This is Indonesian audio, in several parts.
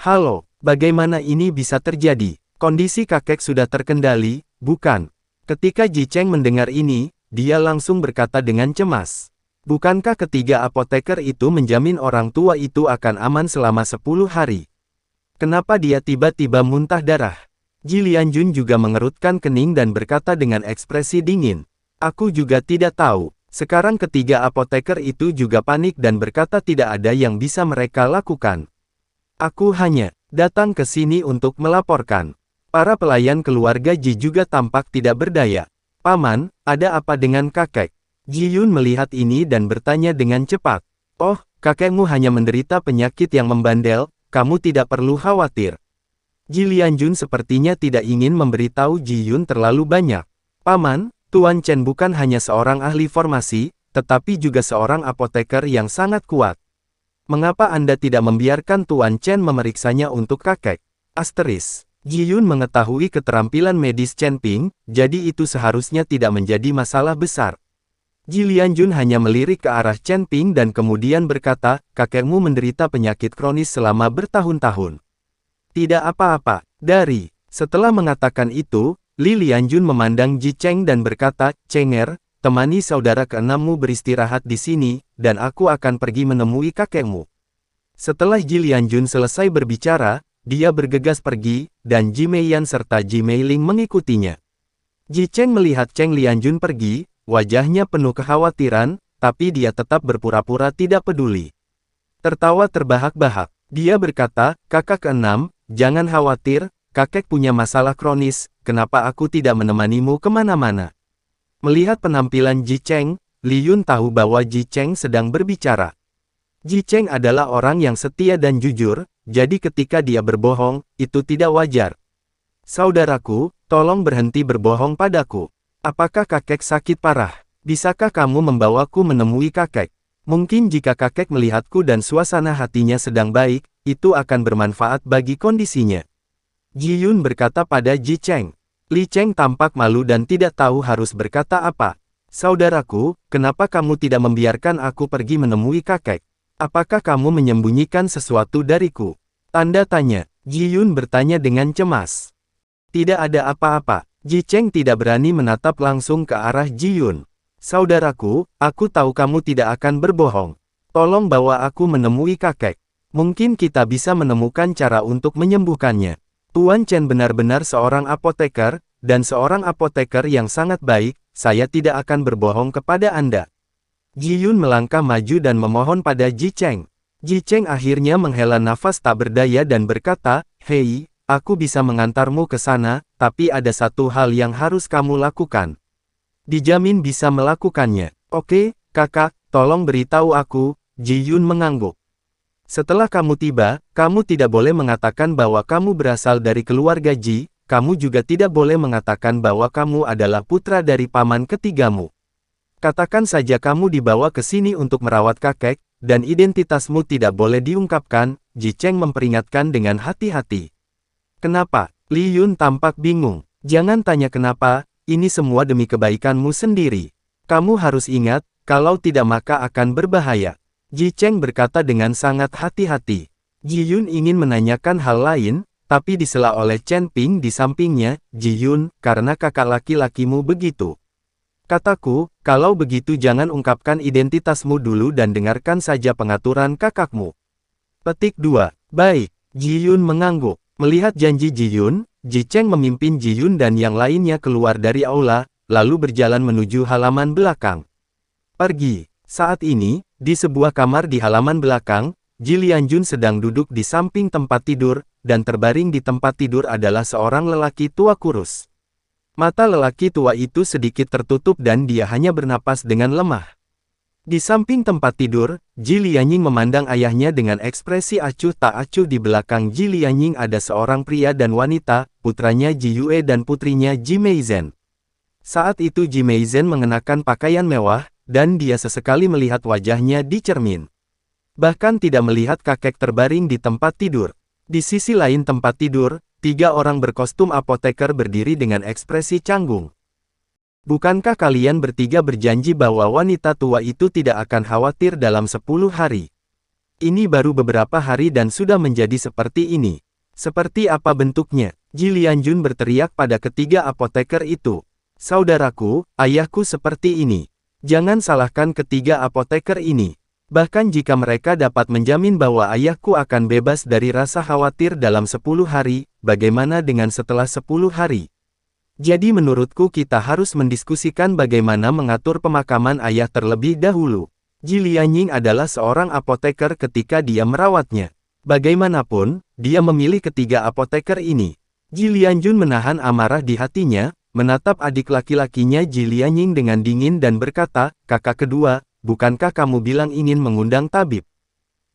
Halo, bagaimana ini bisa terjadi? Kondisi kakek sudah terkendali, bukan? Ketika Ji Cheng mendengar ini, dia langsung berkata dengan cemas. Bukankah ketiga apoteker itu menjamin orang tua itu akan aman selama 10 hari? Kenapa dia tiba-tiba muntah darah? Ji Lianjun juga mengerutkan kening dan berkata dengan ekspresi dingin. Aku juga tidak tahu. Sekarang ketiga apoteker itu juga panik dan berkata tidak ada yang bisa mereka lakukan. Aku hanya datang ke sini untuk melaporkan. Para pelayan keluarga Ji juga tampak tidak berdaya. Paman, ada apa dengan kakek? Ji Yun melihat ini dan bertanya dengan cepat. Oh, kakekmu hanya menderita penyakit yang membandel, kamu tidak perlu khawatir. Ji Lianjun sepertinya tidak ingin memberitahu Ji Yun terlalu banyak. Paman, Tuan Chen bukan hanya seorang ahli farmasi, tetapi juga seorang apoteker yang sangat kuat. Mengapa Anda tidak membiarkan Tuan Chen memeriksanya untuk kakek? Asteris. Ji Yun mengetahui keterampilan medis Chen Ping, jadi itu seharusnya tidak menjadi masalah besar. Ji Lianjun hanya melirik ke arah Chen Ping dan kemudian berkata, kakekmu menderita penyakit kronis selama bertahun-tahun. Tidak apa-apa. Setelah mengatakan itu, Li Lianjun memandang Ji Cheng dan berkata, Chenger, temani saudara keenammu beristirahat di sini, dan aku akan pergi menemui kakekmu. Setelah Ji Lianjun selesai berbicara, dia bergegas pergi, dan Ji Meiyan serta Ji Meiling mengikutinya. Ji Cheng melihat Cheng Lianjun pergi, wajahnya penuh kekhawatiran, tapi dia tetap berpura-pura tidak peduli. Tertawa terbahak-bahak, dia berkata, kakak keenam, jangan khawatir, kakek punya masalah kronis, kenapa aku tidak menemanimu kemana-mana? Melihat penampilan Ji Cheng, Li Yun tahu bahwa Ji Cheng sedang berbicara. Ji Cheng adalah orang yang setia dan jujur, jadi ketika dia berbohong, itu tidak wajar. Saudaraku, tolong berhenti berbohong padaku. Apakah kakek sakit parah? Bisakah kamu membawaku menemui kakek? Mungkin jika kakek melihatku dan suasana hatinya sedang baik, itu akan bermanfaat bagi kondisinya. Ji Yun berkata pada Ji Cheng. Li Cheng tampak malu dan tidak tahu harus berkata apa. Saudaraku, kenapa kamu tidak membiarkan aku pergi menemui kakek? Apakah kamu menyembunyikan sesuatu dariku? Tanda tanya. Ji Yun bertanya dengan cemas. Tidak ada apa-apa. Ji Cheng tidak berani menatap langsung ke arah Ji Yun. Saudaraku, aku tahu kamu tidak akan berbohong. Tolong bawa aku menemui kakek. Mungkin kita bisa menemukan cara untuk menyembuhkannya. Tuan Chen benar-benar seorang apoteker, dan seorang apoteker yang sangat baik, saya tidak akan berbohong kepada Anda. Ji Yun melangkah maju dan memohon pada Ji Cheng. Ji Cheng akhirnya menghela nafas tak berdaya dan berkata, Hei, aku bisa mengantarmu ke sana, tapi ada satu hal yang harus kamu lakukan. Dijamin bisa melakukannya. Oke, kakak, tolong beritahu aku. Ji Yun mengangguk. Setelah kamu tiba, kamu tidak boleh mengatakan bahwa kamu berasal dari keluarga Ji, kamu juga tidak boleh mengatakan bahwa kamu adalah putra dari paman ketigamu. Katakan saja kamu dibawa ke sini untuk merawat kakek, dan identitasmu tidak boleh diungkapkan, Ji Cheng memperingatkan dengan hati-hati. Kenapa? Li Yun tampak bingung. Jangan tanya kenapa, ini semua demi kebaikanmu sendiri. Kamu harus ingat, kalau tidak maka akan berbahaya. Ji Cheng berkata dengan sangat hati-hati. Ji Yun ingin menanyakan hal lain, tapi disela oleh Chen Ping di sampingnya, Ji Yun, karena kakak laki-lakimu begitu. Kataku, kalau begitu jangan ungkapkan identitasmu dulu dan dengarkan saja pengaturan kakakmu. Petik 2. Baik, Ji Yun mengangguk. Melihat janji Ji Yun, Ji Cheng memimpin Ji Yun dan yang lainnya keluar dari aula, lalu berjalan menuju halaman belakang. Pergi. Saat ini, di sebuah kamar di halaman belakang, Ji Lianjun sedang duduk di samping tempat tidur, dan terbaring di tempat tidur adalah seorang lelaki tua kurus. Mata lelaki tua itu sedikit tertutup dan dia hanya bernapas dengan lemah. Di samping tempat tidur, Ji Lianying memandang ayahnya dengan ekspresi acuh tak acuh. Di belakang Ji Lianying ada seorang pria dan wanita, putranya Ji Yue dan putrinya Ji Meizhen. Saat itu Ji Meizhen mengenakan pakaian mewah, dan dia sesekali melihat wajahnya di cermin. Bahkan tidak melihat kakek terbaring di tempat tidur. Di sisi lain tempat tidur, 3 orang berkostum apoteker berdiri dengan ekspresi canggung. Bukankah kalian bertiga berjanji bahwa wanita tua itu tidak akan khawatir dalam 10 hari? Ini baru beberapa hari dan sudah menjadi seperti ini. Seperti apa bentuknya? Ji Lianjun berteriak pada ketiga apoteker itu. Saudaraku, ayahku seperti ini. Jangan salahkan ketiga apoteker ini. Bahkan jika mereka dapat menjamin bahwa ayahku akan bebas dari rasa khawatir dalam 10 hari, bagaimana dengan setelah 10 hari? Jadi menurutku kita harus mendiskusikan bagaimana mengatur pemakaman ayah terlebih dahulu. Ji Lianying adalah seorang apoteker ketika dia merawatnya. Bagaimanapun, dia memilih ketiga apoteker ini. Ji Lianjun menahan amarah di hatinya, menatap adik laki-lakinya Ji Lianying dengan dingin dan berkata, "Kakak kedua, bukankah kamu bilang ingin mengundang tabib?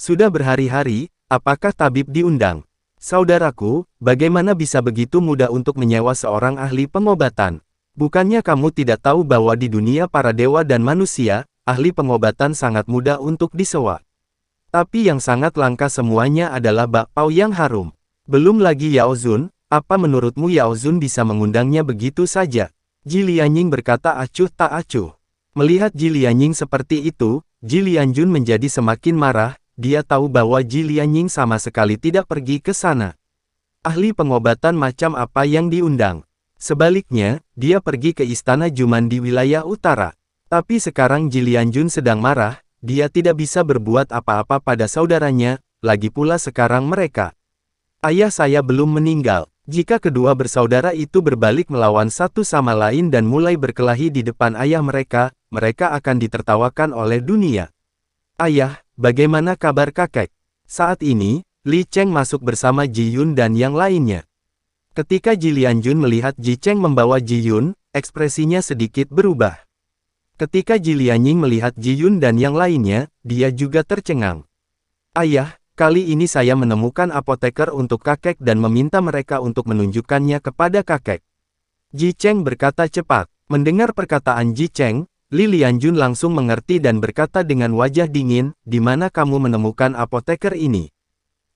Sudah berhari-hari, apakah tabib diundang?" "Saudaraku, bagaimana bisa begitu mudah untuk menyewa seorang ahli pengobatan? Bukannya kamu tidak tahu bahwa di dunia para dewa dan manusia, ahli pengobatan sangat mudah untuk disewa. Tapi yang sangat langka semuanya adalah bakpao yang harum. Belum lagi Yao Zun, apa menurutmu Yao Zun bisa mengundangnya begitu saja?" Ji Lianying berkata acuh tak acuh. Melihat Ji Lianying seperti itu, Ji Lianjun menjadi semakin marah. Dia tahu bahwa Ji Lianying sama sekali tidak pergi ke sana. Ahli pengobatan macam apa yang diundang? Sebaliknya, dia pergi ke istana Juman di wilayah utara. Tapi sekarang Ji Lianjun sedang marah, dia tidak bisa berbuat apa-apa pada saudaranya, lagi pula sekarang mereka. "Ayah saya belum meninggal." Jika kedua bersaudara itu berbalik melawan satu sama lain dan mulai berkelahi di depan ayah mereka, mereka akan ditertawakan oleh dunia. "Ayah, bagaimana kabar kakek?" Saat ini, Li Cheng masuk bersama Ji Yun dan yang lainnya. Ketika Ji Lianjun melihat Ji Cheng membawa Ji Yun, ekspresinya sedikit berubah. Ketika Ji Lianying melihat Ji Yun dan yang lainnya, dia juga tercengang. "Ayah, kali ini saya menemukan apoteker untuk kakek dan meminta mereka untuk menunjukkannya kepada kakek." Ji Cheng berkata cepat. Mendengar perkataan Ji Cheng, Li Lianjun langsung mengerti dan berkata dengan wajah dingin, "Di mana kamu menemukan apoteker ini?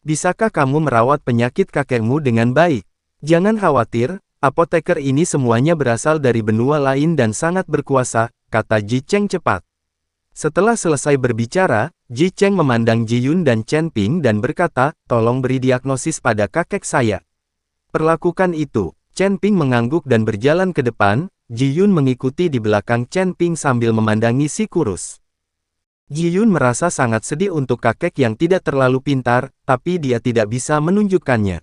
Bisakah kamu merawat penyakit kakekmu dengan baik?" "Jangan khawatir, apoteker ini semuanya berasal dari benua lain dan sangat berkuasa," kata Ji Cheng cepat. Setelah selesai berbicara, Ji Cheng memandang Ji Yun dan Chen Ping dan berkata, "Tolong beri diagnosis pada kakek saya." "Perlakukan itu." Chen Ping mengangguk dan berjalan ke depan. Ji Yun mengikuti di belakang Chen Ping sambil memandangi si kurus. Ji Yun merasa sangat sedih untuk kakek yang tidak terlalu pintar, tapi dia tidak bisa menunjukkannya.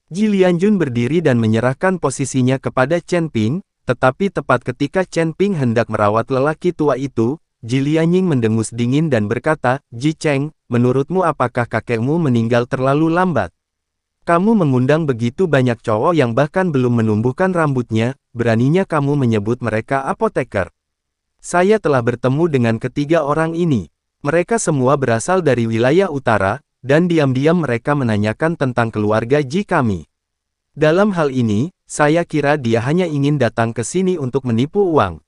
Ji Lianjun berdiri dan menyerahkan posisinya kepada Chen Ping, tetapi tepat ketika Chen Ping hendak merawat lelaki tua itu, Ji Lianying mendengus dingin dan berkata, "Ji Cheng, menurutmu apakah kakekmu meninggal terlalu lambat? Kamu mengundang begitu banyak cowok yang bahkan belum menumbuhkan rambutnya, beraninya kamu menyebut mereka apoteker. Saya telah bertemu dengan ketiga orang ini. Mereka semua berasal dari wilayah utara, dan diam-diam mereka menanyakan tentang keluarga Ji kami. Dalam hal ini, saya kira dia hanya ingin datang ke sini untuk menipu uang."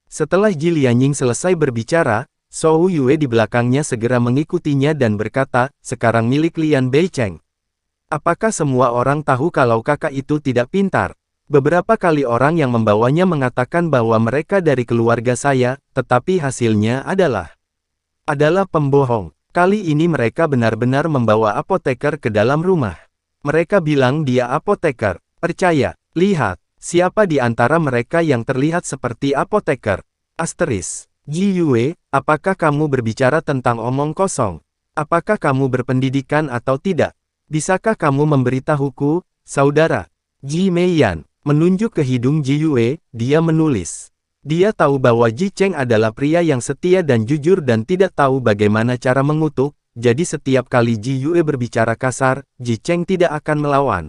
Setelah Ji Lianying selesai berbicara, Zhou Yue di belakangnya segera mengikutinya dan berkata, "Sekarang milik Lian Beicheng. Apakah semua orang tahu kalau kakak itu tidak pintar? Beberapa kali orang yang membawanya mengatakan bahwa mereka dari keluarga saya, tetapi hasilnya adalah pembohong. Kali ini mereka benar-benar membawa apoteker ke dalam rumah. Mereka bilang dia apoteker. Percaya, lihat, siapa di antara mereka yang terlihat seperti apoteker? Asteris. Ji Yue, apakah kamu berbicara tentang omong kosong? Apakah kamu berpendidikan atau tidak? Bisakah kamu memberitahuku, saudara?" Ji Meiyan menunjuk ke hidung Ji Yue, dia menulis. Dia tahu bahwa Ji Cheng adalah pria yang setia dan jujur dan tidak tahu bagaimana cara mengutuk, jadi setiap kali Ji Yue berbicara kasar, Ji Cheng tidak akan melawan.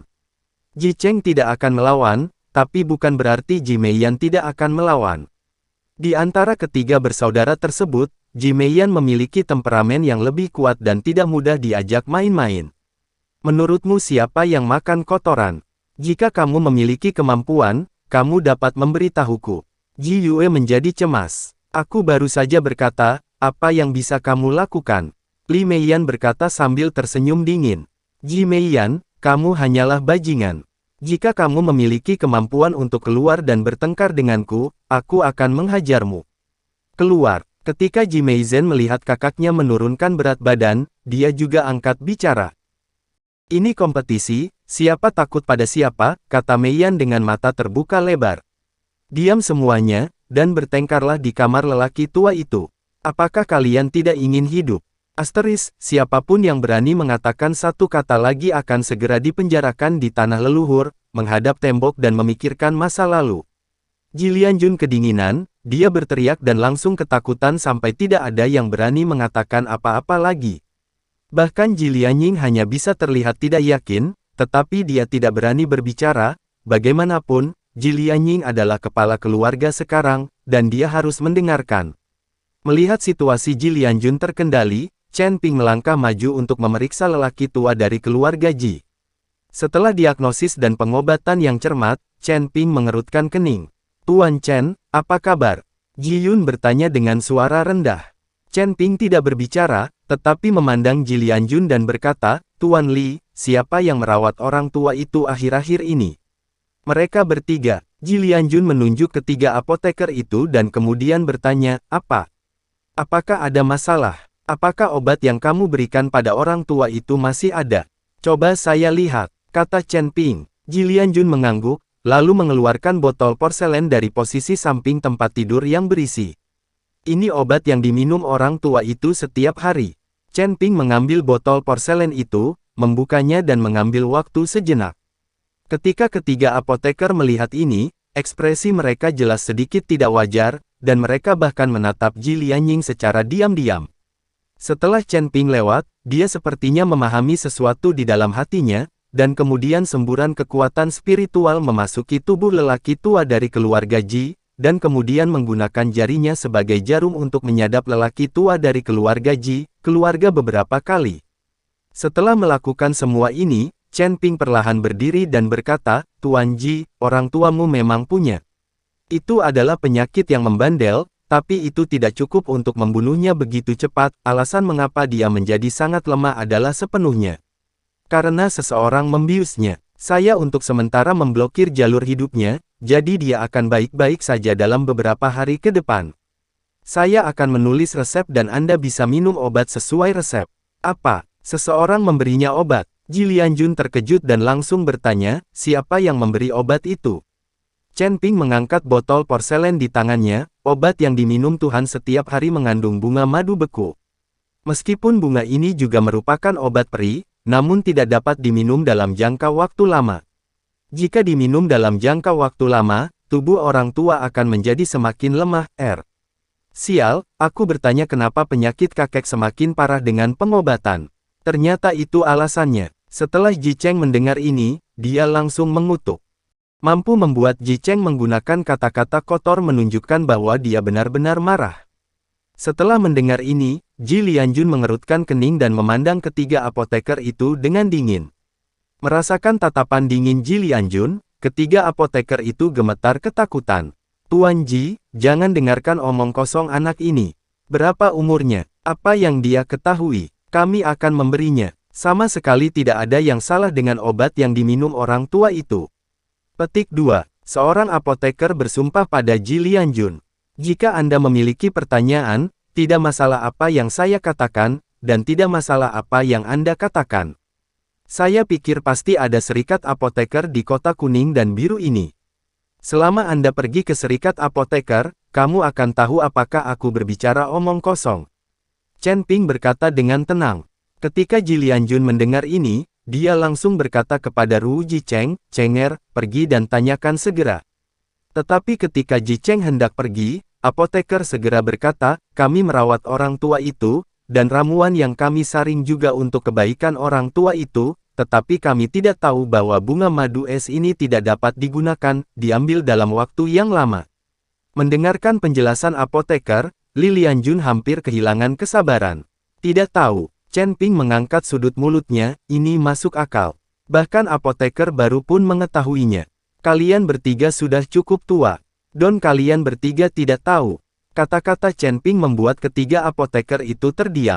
Ji Cheng tidak akan melawan, tapi bukan berarti Ji Meiyan tidak akan melawan. Di antara ketiga bersaudara tersebut, Ji Meiyan memiliki temperamen yang lebih kuat dan tidak mudah diajak main-main. "Menurutmu siapa yang makan kotoran? Jika kamu memiliki kemampuan, kamu dapat memberitahuku." Ji Yue menjadi cemas. "Aku baru saja berkata, apa yang bisa kamu lakukan?" Li Meiyan berkata sambil tersenyum dingin. "Ji Meiyan, kamu hanyalah bajingan. Jika kamu memiliki kemampuan untuk keluar dan bertengkar denganku, aku akan menghajarmu. Keluar." Ketika Ji Meizhen melihat kakaknya menurunkan berat badan, dia juga angkat bicara. Ini kompetisi, siapa takut pada siapa, kata Meiyan dengan mata terbuka lebar. Diam semuanya, dan bertengkarlah di kamar lelaki tua itu. Apakah kalian tidak ingin hidup? Siapapun yang berani mengatakan satu kata lagi akan segera dipenjarakan di tanah leluhur, menghadap tembok dan memikirkan masa lalu. Ji Lianjun kedinginan, dia berteriak dan langsung ketakutan sampai tidak ada yang berani mengatakan apa-apa lagi. Bahkan Ji Lianying hanya bisa terlihat tidak yakin, tetapi dia tidak berani berbicara. Bagaimanapun, Ji Lianying adalah kepala keluarga sekarang, dan dia harus mendengarkan. Melihat situasi Ji Lianjun terkendali, Chen Ping melangkah maju untuk memeriksa lelaki tua dari keluarga Ji. Setelah diagnosis dan pengobatan yang cermat, Chen Ping mengerutkan kening. "Tuan Chen, apa kabar?" Ji Yun bertanya dengan suara rendah. Chen Ping tidak berbicara, tetapi memandang Ji Lianjun dan berkata, "Tuan Li, siapa yang merawat orang tua itu akhir-akhir ini?" Mereka bertiga. Ji Lianjun menunjuk ketiga apoteker itu dan kemudian bertanya, "Apa? Apakah ada masalah? Apakah obat yang kamu berikan pada orang tua itu masih ada?" "Coba saya lihat," kata Chen Ping. Ji Lianjun mengangguk, lalu mengeluarkan botol porselen dari posisi samping tempat tidur yang berisi. "Ini obat yang diminum orang tua itu setiap hari." Chen Ping mengambil botol porselen itu, membukanya dan mengambil waktu sejenak. Ketika ketiga apoteker melihat ini, ekspresi mereka jelas sedikit tidak wajar, dan mereka bahkan menatap Ji Lianying secara diam-diam. Setelah Chen Ping lewat, dia sepertinya memahami sesuatu di dalam hatinya, dan kemudian semburan kekuatan spiritual memasuki tubuh lelaki tua dari keluarga Ji, dan kemudian menggunakan jarinya sebagai jarum untuk menyadap lelaki tua dari keluarga Ji, keluarga beberapa kali. Setelah melakukan semua ini, Chen Ping perlahan berdiri dan berkata, "Tuan Ji, orang tuamu memang punya. Itu adalah penyakit yang membandel, tapi itu tidak cukup untuk membunuhnya begitu cepat. Alasan mengapa dia menjadi sangat lemah adalah sepenuhnya karena seseorang membiusnya. Saya untuk sementara memblokir jalur hidupnya, jadi dia akan baik-baik saja dalam beberapa hari ke depan. Saya akan menulis resep dan Anda bisa minum obat sesuai resep." "Apa? Seseorang memberinya obat?" Ji Lianjun terkejut dan langsung bertanya, "Siapa yang memberi obat itu?" Chen Ping mengangkat botol porselen di tangannya. "Obat yang diminum Tuhan setiap hari mengandung bunga madu beku. Meskipun bunga ini juga merupakan obat peri, namun tidak dapat diminum dalam jangka waktu lama. Jika diminum dalam jangka waktu lama, tubuh orang tua akan menjadi semakin lemah." Sial, aku bertanya kenapa penyakit kakek semakin parah dengan pengobatan. Ternyata itu alasannya. Setelah Ji Cheng mendengar ini, dia langsung mengutuk. Mampu membuat Ji Cheng menggunakan kata-kata kotor menunjukkan bahwa dia benar-benar marah. Setelah mendengar ini, Ji Lianjun mengerutkan kening dan memandang ketiga apoteker itu dengan dingin. Merasakan tatapan dingin Ji Lianjun, ketiga apoteker itu gemetar ketakutan. "Tuan Ji, jangan dengarkan omong kosong anak ini. Berapa umurnya? Apa yang dia ketahui? Kami akan memberinya." Sama sekali tidak ada yang salah dengan obat yang diminum orang tua itu. Petik 2. Seorang apoteker bersumpah pada Ji Lianjun. "Jika Anda memiliki pertanyaan, tidak masalah apa yang saya katakan, dan tidak masalah apa yang Anda katakan. Saya pikir pasti ada serikat apoteker di kota kuning dan biru ini. Selama Anda pergi ke serikat apoteker, kamu akan tahu apakah aku berbicara omong kosong." Chen Ping berkata dengan tenang. Ketika Ji Lianjun mendengar ini, dia langsung berkata kepada Ru Ji Cheng, "Cenger, pergi dan tanyakan segera." Tetapi ketika Ji Cheng hendak pergi, apoteker segera berkata, "Kami merawat orang tua itu, dan ramuan yang kami saring juga untuk kebaikan orang tua itu, tetapi kami tidak tahu bahwa bunga madu es ini tidak dapat digunakan, diambil dalam waktu yang lama." Mendengarkan penjelasan apoteker, Li Lianjun hampir kehilangan kesabaran. "Tidak tahu." Chen Ping mengangkat sudut mulutnya, "Ini masuk akal. Bahkan apoteker baru pun mengetahuinya. Kalian bertiga sudah cukup tua. Don kalian bertiga tidak tahu." Kata-kata Chen Ping membuat ketiga apoteker itu terdiam.